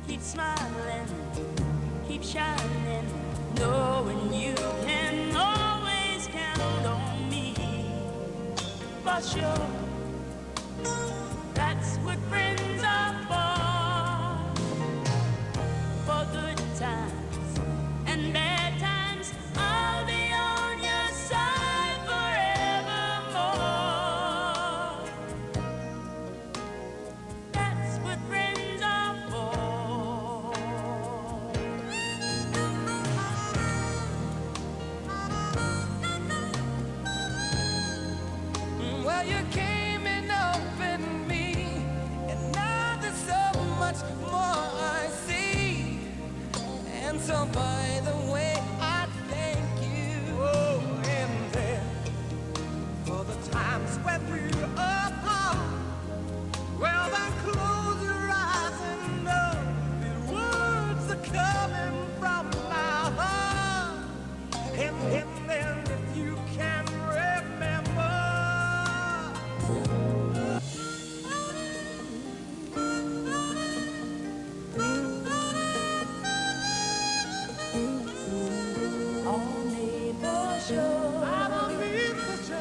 Keep smiling, keep shining, knowing you can always count on me. For sure, that's what friends are for good times and bad times. I'll be on your side forevermore. That's what friends are for. Well, you came and opened me, and now there's so much more I see. And so, by the way, I thank you. Oh, and then for the times when we're apart. Well, then close your eyes and know the words are coming from my heart. And then if you can remember, only for sure. I don't need for sure. I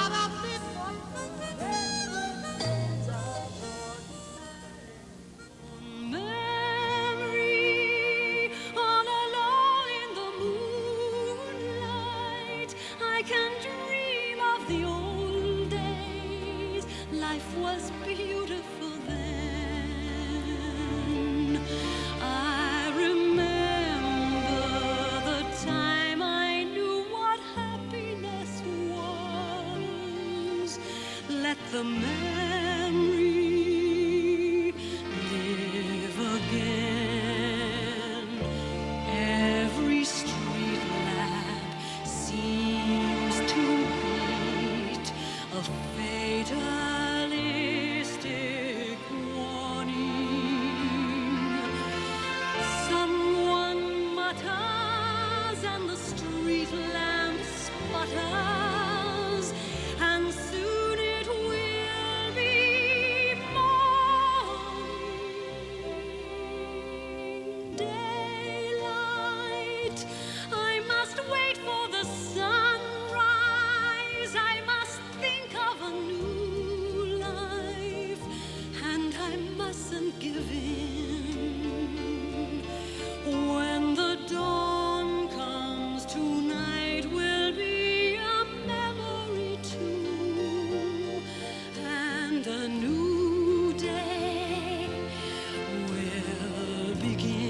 don't need for memory, all alone in the moonlight, I can dream of the old days. Life was beautiful then. I remember the time I knew what happiness was. Let the memory live again. Every street lamp seems to beat a fatalistic warning. Someone mutters and the street lamp sputters, and soon it will be morning. Daylight, I must wait for the sunrise. I must think of a new life, and I mustn't give in. When the dawn comes, tonight will be a memory too, and a new day will begin.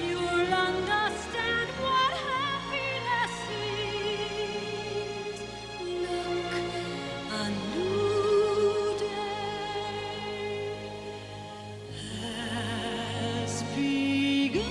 You'll understand what happiness is. Look, a new day has begun.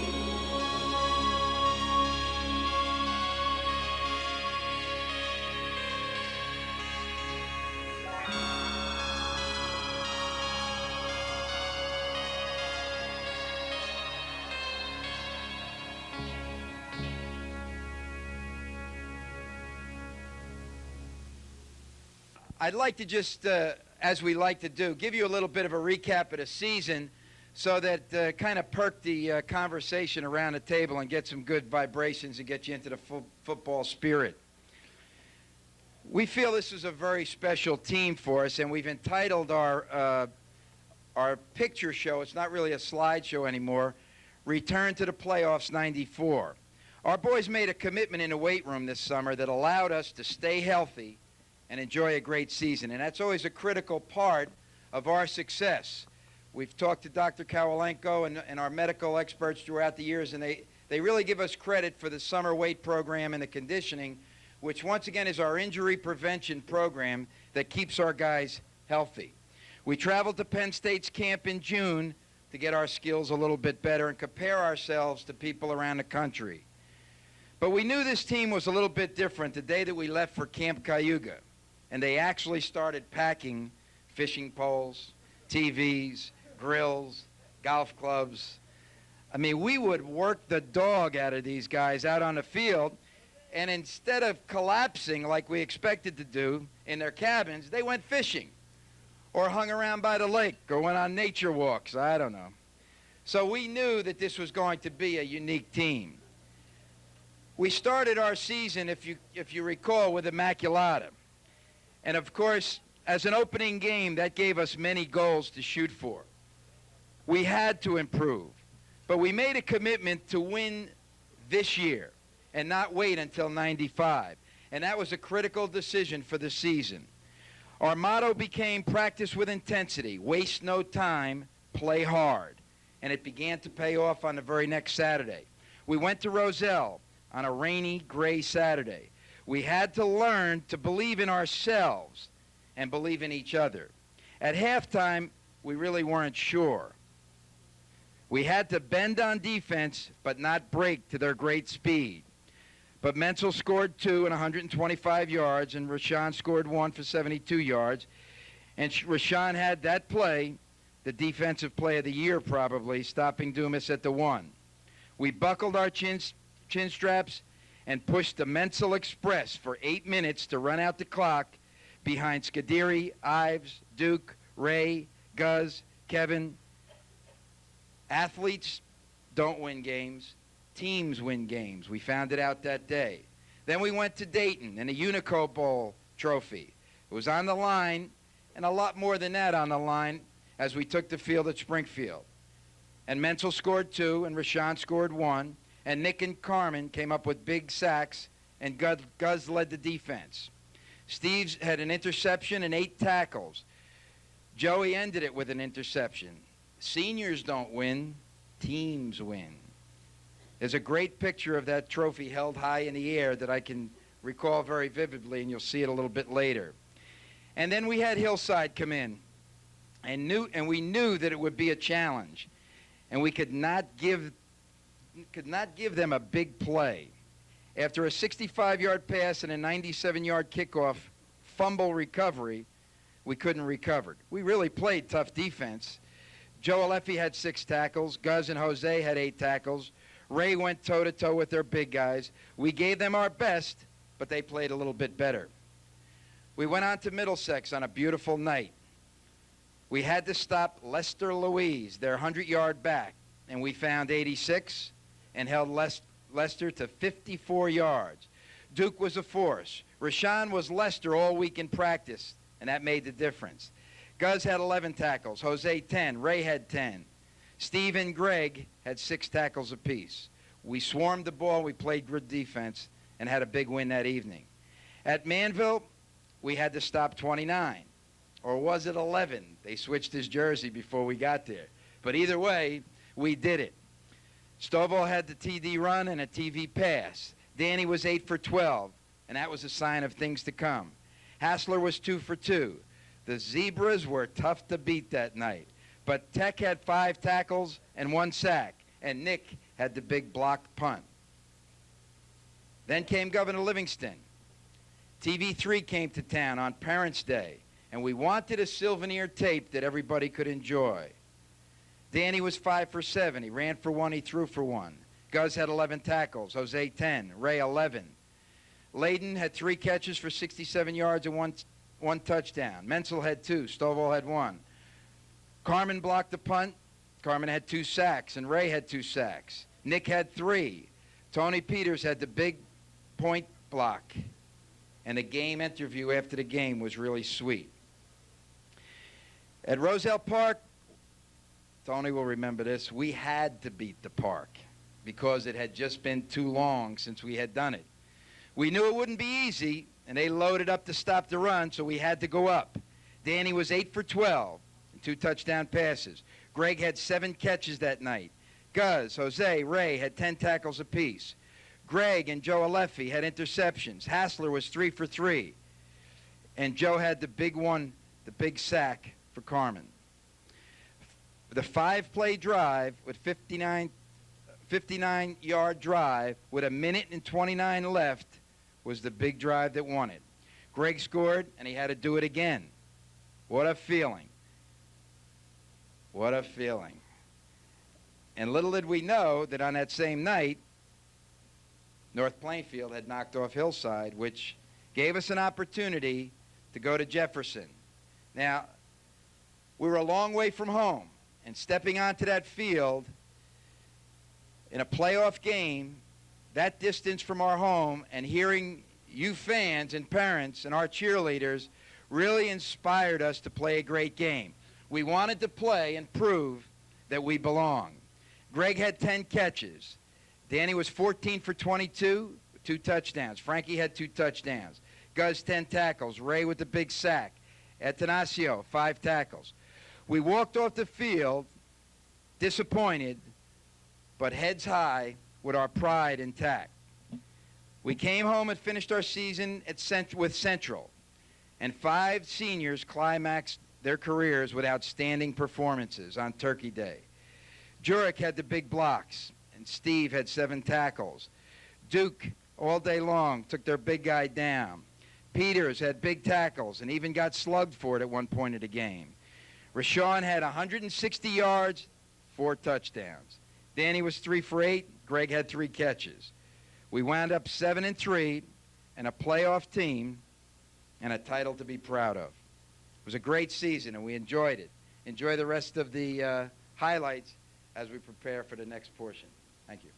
I'd like to just, as we like to do, give you a little bit of a recap of the season so that kind of perk the conversation around the table and get some good vibrations and get you into the football spirit. We feel this is a very special team for us, and we've entitled our picture show, it's not really a slideshow anymore, Return to the Playoffs 94. Our boys made a commitment in the weight room this summer that allowed us to stay healthy and enjoy a great season. And that's always a critical part of our success. We've talked to Dr. Kawalenko and our medical experts throughout the years, and they really give us credit for the summer weight program and the conditioning, which once again is our injury prevention program that keeps our guys healthy. We traveled to Penn State's camp in June to get our skills a little bit better and compare ourselves to people around the country. But we knew this team was a little bit different the day that we left for Camp Cayuga, and they actually started packing fishing poles, TVs, grills, golf clubs. I mean, we would work the dog out of these guys out on the field, and instead of collapsing like we expected to do in their cabins, they went fishing or hung around by the lake or went on nature walks. I don't know. So we knew that this was going to be a unique team. We started our season, if you recall, with Immaculata. And, of course, as an opening game, that gave us many goals to shoot for. We had to improve. But we made a commitment to win this year and not wait until 95. And that was a critical decision for the season. Our motto became practice with intensity, waste no time, play hard. And it began to pay off on the very next Saturday. We went to Roselle on a rainy, gray Saturday. We had to learn to believe in ourselves and believe in each other. At halftime, we really weren't sure. We had to bend on defense, but not break to their great speed. But Menzel scored 2 and 125 yards, and Rashawn scored 1 for 72 yards. And Rashawn had that play, the defensive play of the year probably, stopping Dumas at the 1. We buckled our chin straps and pushed the Menzel Express for 8 minutes to run out the clock behind Scuderi, Ives, Duke, Ray, Guz, Kevin. Athletes don't win games. Teams win games. We found it out that day. Then we went to Dayton and a Unico Bowl trophy. It was on the line, and a lot more than that on the line as we took the field at Springfield. And Menzel scored 2, and Rashawn scored 1, and Nick and Carmen came up with big sacks, and Guz led the defense. Steve's had an interception and 8 tackles. Joey ended it with an interception. Seniors don't win, teams win. There's a great picture of that trophy held high in the air that I can recall very vividly, and you'll see it a little bit later. And then we had Hillside come in, and we knew that it would be a challenge, and we could not give them a big play. After a 65-yard pass and a 97-yard kickoff fumble recovery, we couldn't recover. We really played tough defense. Joe Aleffi had 6 tackles. Guz and Jose had 8 tackles. Ray went toe-to-toe with their big guys. We gave them our best, but they played a little bit better. We went on to Middlesex on a beautiful night. We had to stop Lester Louise, their 100-yard back, and we found 86 and held Lester to 54 yards. Duke was a force. Rashawn was Lester all week in practice, and that made the difference. Guz had 11 tackles, Jose 10, Ray had 10. Steve and Greg had 6 tackles apiece. We swarmed the ball, we played good defense, and had a big win that evening. At Manville, we had to stop 29. Or was it 11? They switched his jersey before we got there. But either way, we did it. Stovall had the TD run and a TV pass. Danny was 8 for 12, and that was a sign of things to come. Hassler was 2 for 2. The Zebras were tough to beat that night. But Tech had 5 tackles and 1 sack, and Nick had the big block punt. Then came Governor Livingston. TV3 came to town on Parents' Day, and we wanted a souvenir tape that everybody could enjoy. Danny was 5 for 7. He ran for 1. He threw for 1. Guz had 11 tackles. Jose 10. Ray 11. Layden had 3 catches for 67 yards and one touchdown. Menzel had 2. Stovall had 1. Carmen blocked the punt. Carmen had 2 sacks, and Ray had 2 sacks. Nick had 3. Tony Peters had the big point block. And the game interview after the game was really sweet. At Roselle Park, Tony will remember this, we had to beat the Park because it had just been too long since we had done it. We knew it wouldn't be easy, and they loaded up to stop the run, so we had to go up. Danny was 8 for 12, and 2 touchdown passes. Greg had 7 catches that night. Guz, Jose, Ray had 10 tackles apiece. Greg and Joe Aleffi had interceptions. Hassler was 3 for 3. And Joe had the big one, the big sack for Carmen. The 5-play drive with 59-yard drive with 1:29 left was the big drive that won it. Greg scored, and he had to do it again. What a feeling. What a feeling. And little did we know that on that same night, North Plainfield had knocked off Hillside, which gave us an opportunity to go to Jefferson. Now, we were a long way from home, and stepping onto that field in a playoff game, that distance from our home, and hearing you fans and parents and our cheerleaders really inspired us to play a great game. We wanted to play and prove that we belong. Greg had 10 catches. Danny was 14 for 22, 2 touchdowns. Frankie had 2 touchdowns. Guz, 10 tackles. Ray with the big sack. Atanasio, 5 tackles. We walked off the field disappointed, but heads high with our pride intact. We came home and finished our season with Central, and 5 seniors climaxed their careers with outstanding performances on Turkey Day. Jurek had the big blocks, and Steve had 7 tackles. Duke, all day long, took their big guy down. Peters had big tackles and even got slugged for it at one point of the game. Rashawn had 160 yards, 4 touchdowns. Danny was 3 for 8. Greg had 3 catches. We wound up 7-3 and a playoff team and a title to be proud of. It was a great season, and we enjoyed it. Enjoy the rest of the highlights as we prepare for the next portion. Thank you.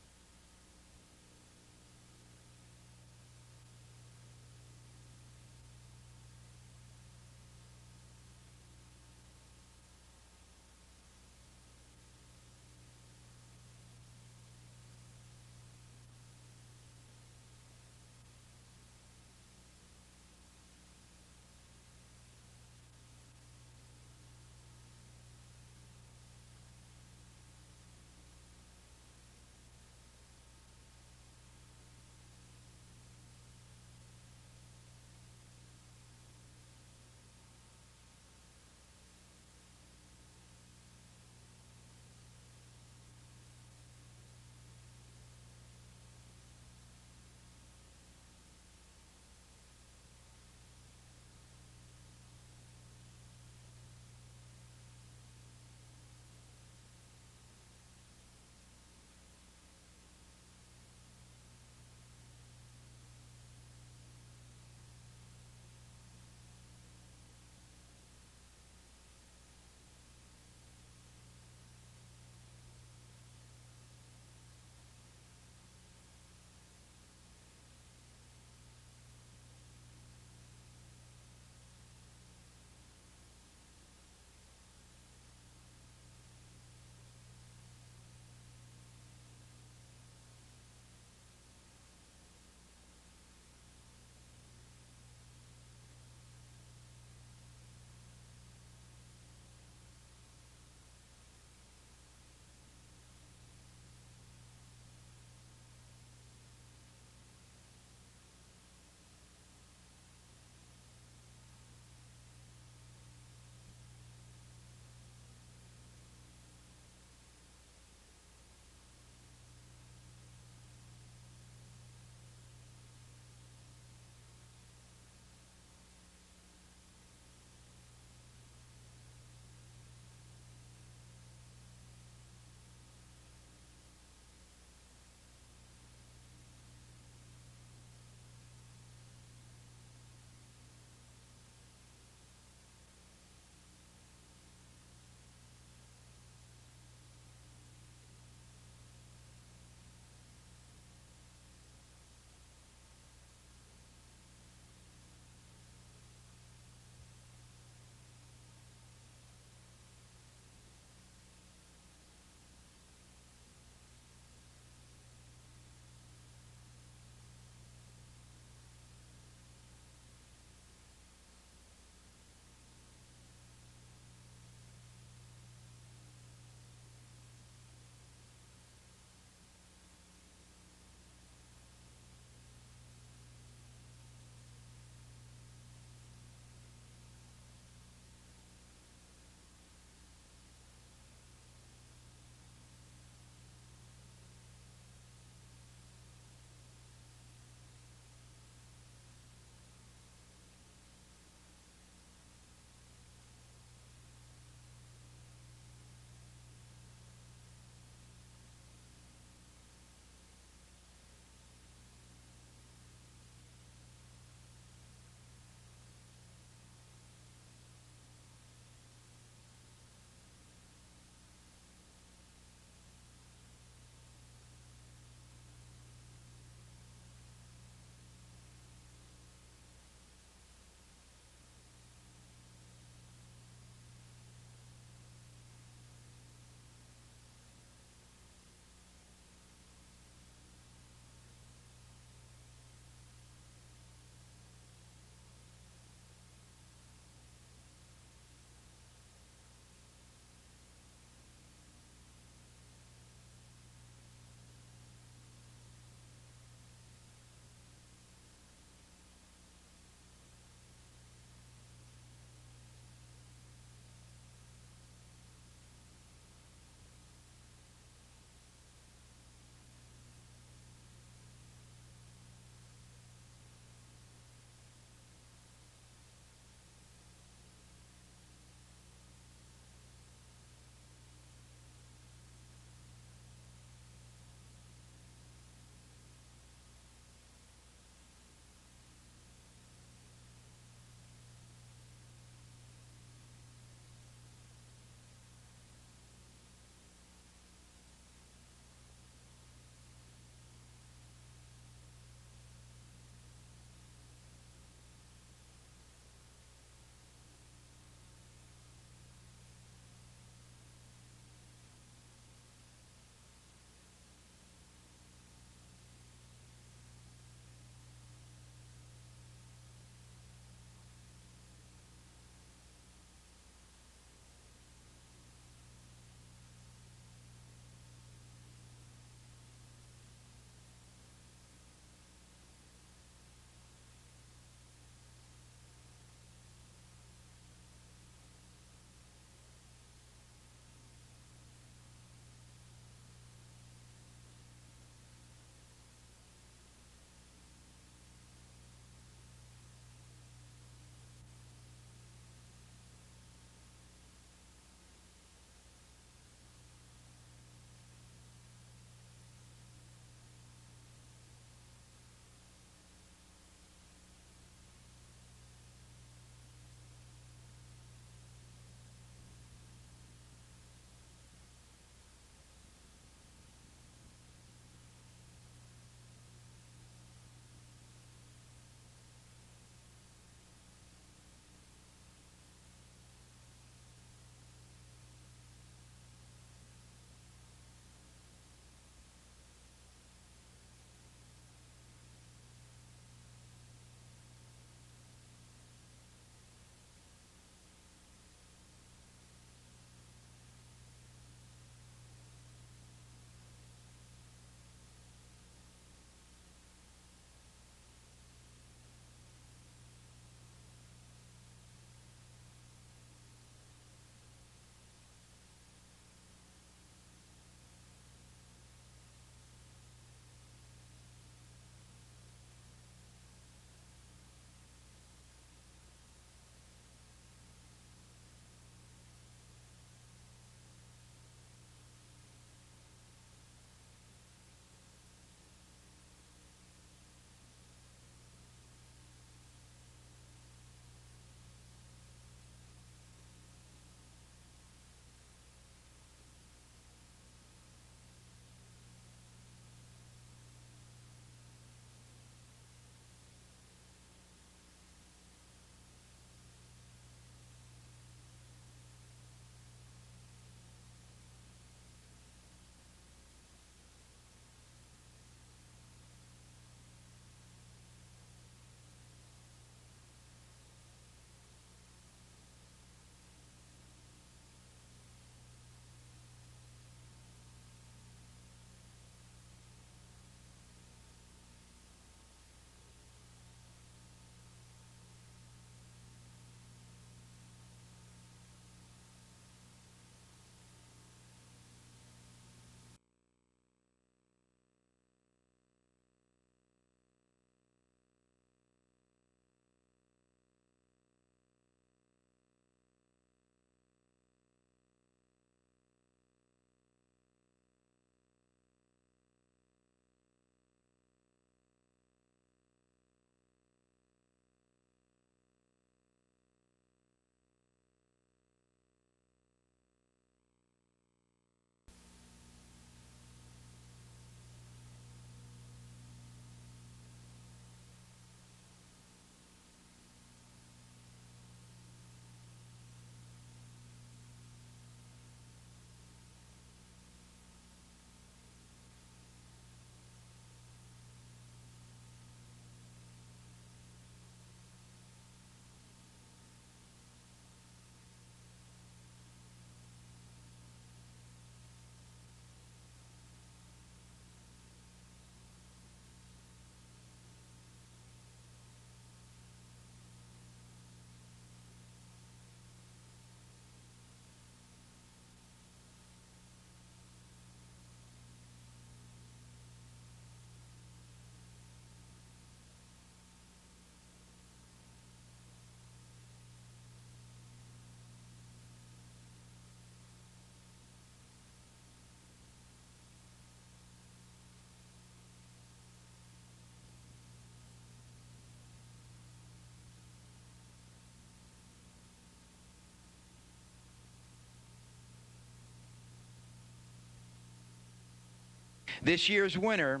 This year's winner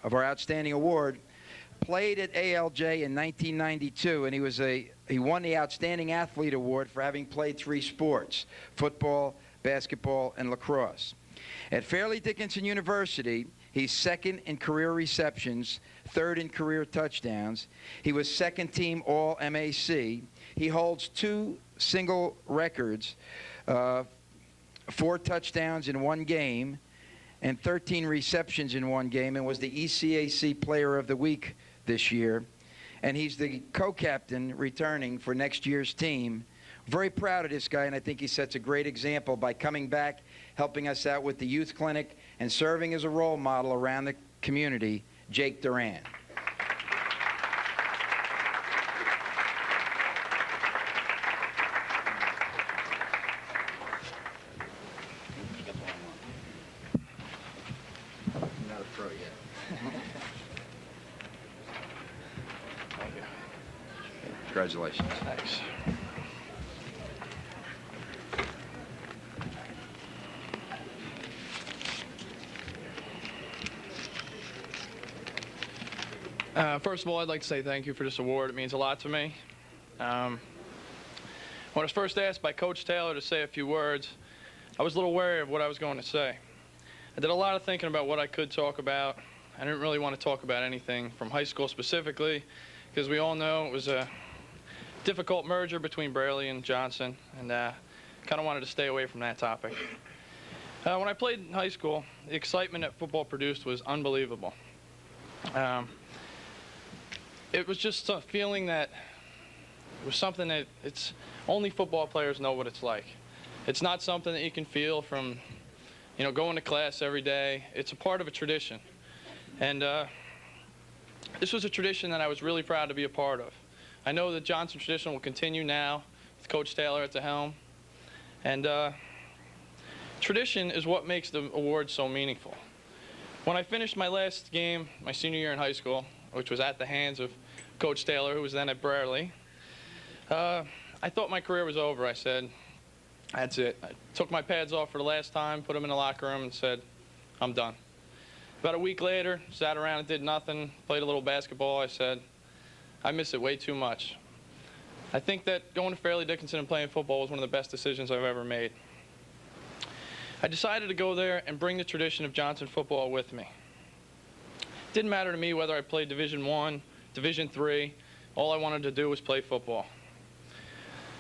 of our outstanding award played at ALJ in 1992, and he won the Outstanding Athlete Award for having played 3 sports: football, basketball, and lacrosse. At Fairleigh Dickinson University, he's 2nd in career receptions, 3rd in career touchdowns. He was 2nd team All-MAC. He holds 2 single records, 4 touchdowns in 1 game and 13 receptions in 1 game, and was the ECAC Player of the Week this year. And he's the co-captain returning for next year's team. Very proud of this guy, and I think he sets a great example by coming back, helping us out with the youth clinic, and serving as a role model around the community. Jake Duran. Not a pro yet. Congratulations. Thanks. First of all, I'd like to say thank you for this award. It means a lot to me. When I was first asked by Coach Taylor to say a few words, I was a little wary of what I was going to say. I did a lot of thinking about what I could talk about. I didn't really want to talk about anything from high school specifically, because we all know it was a difficult merger between Braley and Johnson, and kind of wanted to stay away from that topic. When I played in high school, the excitement that football produced was unbelievable. It was just a feeling that it was something that only football players know what it's like. It's not something that you can feel from, going to class every day. It's a part of a tradition. And this was a tradition that I was really proud to be a part of. I know the Johnson tradition will continue now with Coach Taylor at the helm. And tradition is what makes the award so meaningful. When I finished my last game, my senior year in high school, which was at the hands of Coach Taylor, who was then at Braley, I thought my career was over. I said, that's it. I took my pads off for the last time, put them in the locker room, and said, I'm done. About a week later, sat around and did nothing, played a little basketball. I said, I miss it way too much. I think that going to Fairleigh Dickinson and playing football was one of the best decisions I've ever made. I decided to go there and bring the tradition of Johnson football with me. It didn't matter to me whether I played Division I, Division III. All I wanted to do was play football.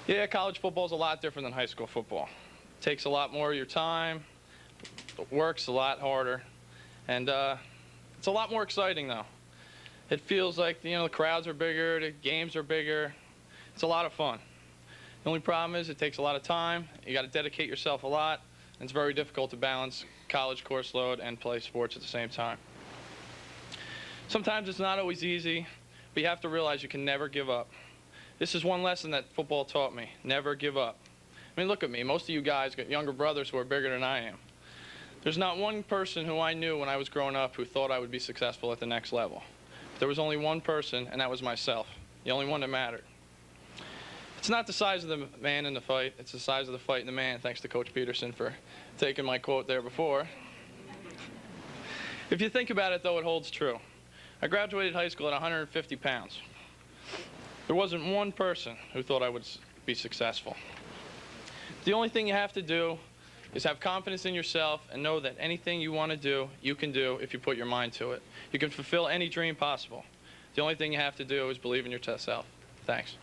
Yeah, college football is a lot different than high school football. It takes a lot more of your time, it works a lot harder, and it's a lot more exciting, though. It feels like, the crowds are bigger, the games are bigger. It's a lot of fun. The only problem is it takes a lot of time. You got to dedicate yourself a lot, and it's very difficult to balance college course load and play sports at the same time. Sometimes it's not always easy, but you have to realize you can never give up. This is one lesson that football taught me: never give up. I mean, look at me. Most of you guys got younger brothers who are bigger than I am. There's not one person who I knew when I was growing up who thought I would be successful at the next level. There was only one person, and that was myself, the only one that mattered. It's not the size of the man in the fight, it's the size of the fight in the man, thanks to Coach Peterson for taking my quote there before. If you think about it, though, it holds true. I graduated high school at 150 pounds. There wasn't one person who thought I would be successful. The only thing you have to do is have confidence in yourself and know that anything you want to do, you can do if you put your mind to it. You can fulfill any dream possible. The only thing you have to do is believe in yourself. Thanks.